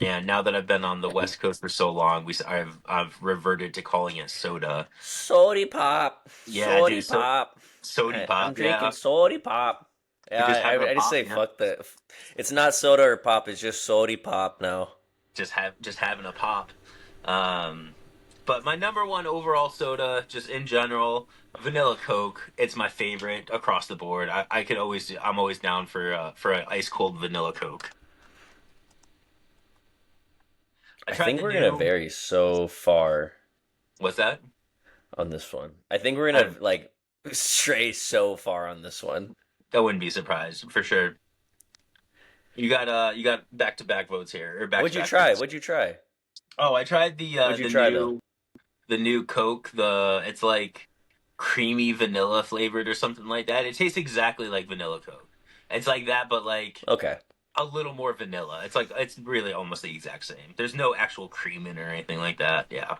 A: And now that I've been on the West Coast for so long, I've reverted to calling it soda.
B: sody pop,
A: Yeah,
B: sody
A: dude.
B: pop.
A: Sody
B: I'm
A: pop.
B: drinking
A: Yeah,
B: sody pop.
A: you're
B: Yeah,
A: just having a
B: I just
A: pop.
B: say
A: Yeah,
B: fuck that. It's not soda or pop. It's just sody pop now.
A: just having a pop. Um, But my number one overall soda, just in general, vanilla Coke. It's my favorite across the board. I could always, I'm always down for an ice cold vanilla Coke. I
B: I
A: tried
B: think
A: the
B: we're gonna
A: new.
B: vary so far
A: What's that?
B: on this one. I think we're
A: I,
B: gonna like stray so far on this one.
A: I wouldn't be surprised for sure. You got back to back votes here or back to
B: What'd you
A: back
B: try?
A: picks.
B: What'd you try?
A: Oh, I tried
B: What'd you try though?
A: the new Coke. It's like creamy vanilla flavored or something like that. It tastes exactly like vanilla Coke. It's like that, but like
B: Okay.
A: a little more vanilla. It's like it's really almost the exact same. There's no actual cream in it or anything like that. Yeah.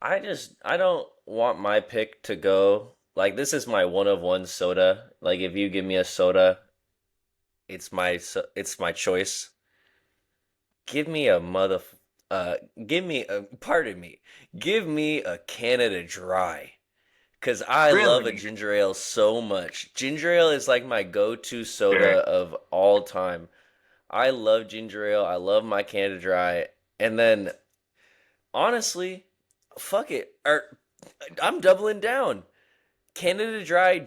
B: I don't want my pick to go like this is my one of one soda. Like if you give me a soda, it's my choice. Give me a mother give me a pardon me. Give me a Canada Dry. Cause I love a
A: Really?
B: ginger ale so much. Ginger ale is like my go-to soda
A: Sure.
B: of all time. I love ginger ale. I love my Canada Dry. And then honestly, fuck it. I'm doubling down. Canada Dry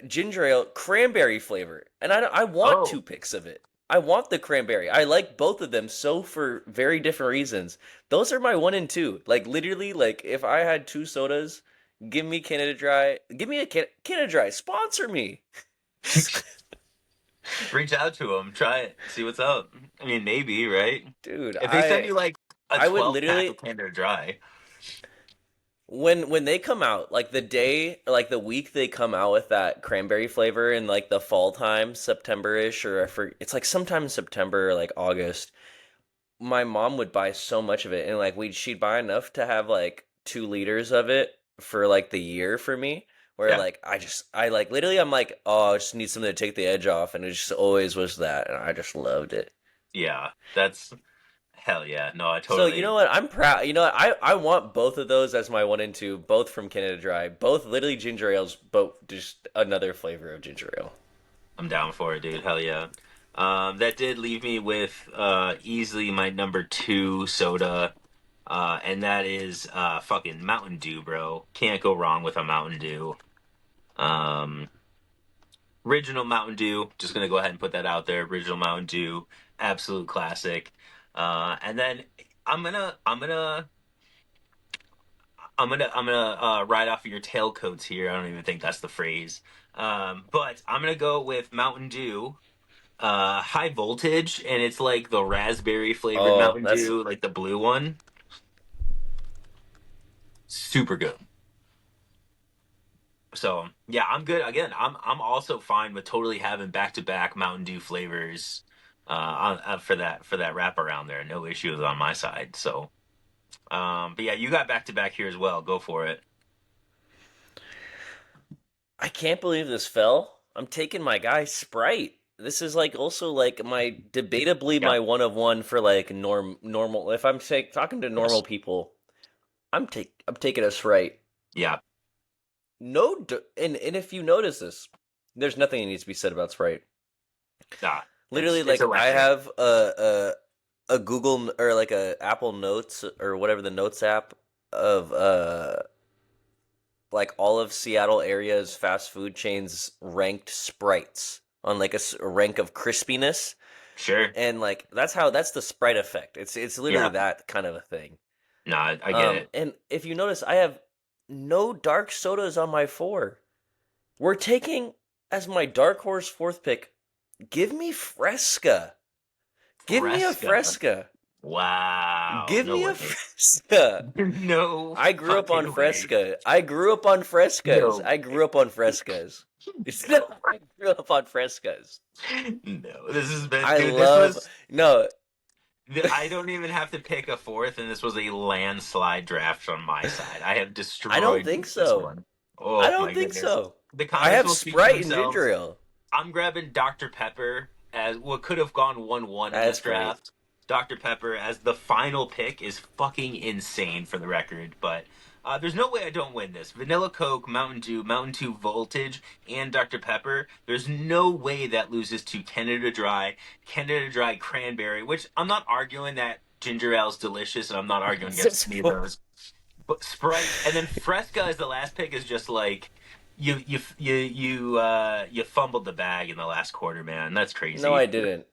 B: ginger ale cranberry flavor. And I want
A: Oh,
B: two picks of it. I want the cranberry. I like both of them so for very different reasons. Those are my one and two. Like literally, like if I had two sodas, give me Canada Dry. Give me a Canada Dry. Sponsor me.
A: reach out to them. Try it. See what's up. I mean, maybe, right?
B: Dude,
A: If they send you like a
B: I would
A: 12 pack
B: literally
A: of Canada Dry.
B: when they come out, like the day, like the week they come out with that cranberry flavor in like the fall time, September-ish, or it's like sometime in September or like August. My mom would buy so much of it, and like she'd buy enough to have like 2 liters of it for like the year for me. Where
A: Yeah.
B: like I like literally I'm like, oh, I just need something to take the edge off, and it just always was that, and I just loved it.
A: Yeah. That's hell yeah. No, I
B: So you know
A: totally.
B: what? I'm proud. You know what? I want both of those as my one and two, both from Canada Dry, both literally ginger ales, but just another flavor of ginger ale.
A: I'm down for it, dude. Hell yeah. That did leave me with easily my number two soda, and that is fucking Mountain Dew, bro. Can't go wrong with a Mountain Dew. Um, Original Mountain Dew. Just gonna go ahead and put that out there. Original Mountain Dew, absolute classic. And then I'm gonna ride off of your tailcoats here. I don't even think that's the phrase. But I'm gonna go with Mountain Dew, high voltage, and it's like the raspberry flavored
B: Oh,
A: Mountain
B: that's
A: Dew, like the blue one. Super good. So yeah, I'm good. Again, I'm also fine with totally having back to back Mountain Dew flavors for that wrap around there. No issues on my side. So but yeah, you got back to back here as well. Go for it.
B: I can't believe this fell. I'm taking my guy Sprite. This is like also like my debatably
A: Yeah.
B: my one of one for like normal. If I'm talking to normal
A: Yes.
B: people, I'm taking a Sprite.
A: Yeah.
B: And if you notice this, there's nothing that needs to be said about Sprite.
A: Nah.
B: Literally,
A: It's
B: like I
A: electric.
B: have a Google or like a Apple Notes or whatever the Notes app of like all of Seattle area's fast food chains ranked Sprites on like a rank of crispiness,
A: Sure.
B: and like that's the Sprite effect. It's literally
A: Yeah.
B: that kind of a thing.
A: Nah, I get it.
B: And if you notice, I have no dark sodas on my four. We're taking as my dark horse fourth pick. Give me Fresca. Give me a
A: Fresca.
B: Fresca.
A: Wow.
B: Give
A: No
B: me a
A: way.
B: Fresca.
A: No
B: I grew up on
A: fucking way.
B: Fresca. I grew up on Frescas.
A: No.
B: I grew up on Frescas. I grew up on Frescas.
A: No. This has been,
B: I
A: dude, this
B: love
A: was,
B: no.
A: I don't even have to pick a fourth, and this was a landslide draft on my side. I have
B: I don't
A: destroyed
B: think
A: this
B: so.
A: one.
B: I
A: Oh
B: don't
A: my
B: think
A: goodness.
B: so.
A: The
B: I
A: comments
B: have
A: will speak for
B: Sprite and ginger
A: themselves.
B: ale
A: I'm grabbing Dr. Pepper as what could have gone 1-1 in
B: as
A: this
B: great.
A: draft. Dr. Pepper as the final pick is fucking insane for the record, but there's no way I don't win this. Vanilla Coke, Mountain Dew Voltage, and Dr. Pepper. There's no way that loses to Canada Dry Cranberry, which I'm not arguing that ginger ale's delicious, and I'm not arguing against any of those. But Sprite, and then Fresca is the last pick. Is just like you fumbled the bag in the last quarter, man. That's crazy.
B: No, I didn't.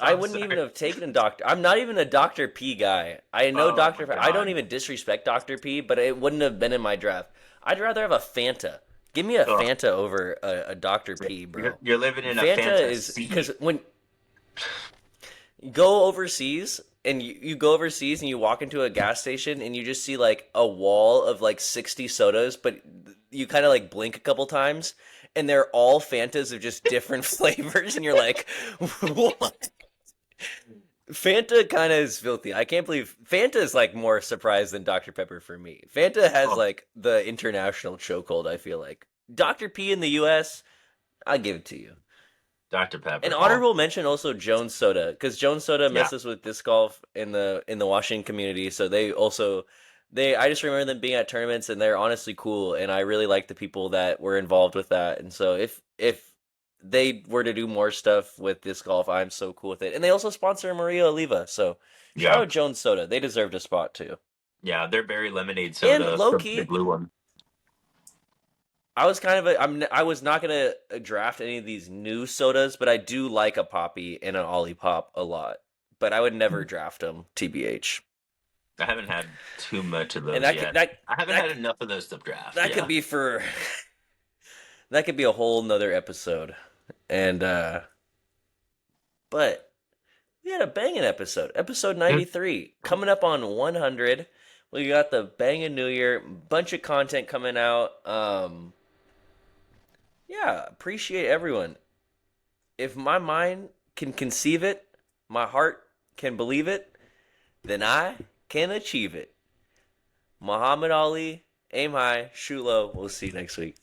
B: I wouldn't even have taken a Dr. I'm not even a Dr. P guy. I know Dr. P. I don't even disrespect Dr. P, but it wouldn't have been in my draft. I'd rather have a Fanta. Give me a Fanta over a Dr. P, bro.
A: You're living in a
B: Fanta is because when you go overseas and you go overseas and you walk into a gas station and you just see like a wall of like 60 sodas, but you kind of like blink a couple times and they're all Fantas of just different flavors, and you're like, what? Fanta kind of is filthy. I can't believe Fanta is like more surprised than Dr. Pepper for me. Fanta has like the international chokehold, I feel like. Dr. P in the US, I'll give it to you.
A: Dr. Pepper.
B: An honorable mention also Jones Soda, because Jones Soda messes with disc golf in the Washington community, so I just remember them being at tournaments, and they're honestly cool, and I really like the people that were involved with that. And so if they were to do more stuff with disc golf, I'm so cool with it. And they also sponsor Maria Oliva, so shout out Jones Soda. They deserved a spot too.
A: Yeah, their berry lemonade soda,
B: and low-key,
A: the blue one.
B: I was I was not gonna draft any of these new sodas, but I do like a Poppy and an Ollie Pop a lot. But I would never draft them, TBH.
A: I haven't had too much of those yet. I haven't had enough of those to draft.
B: That could be that could be a whole nother episode. And but we had a banging episode 93, coming up on 100. We got the banging New Year, bunch of content coming out. Yeah, appreciate everyone. If my mind can conceive it, my heart can believe it, then I can achieve it. Muhammad Ali, aim high, shoot low. We'll see you next week.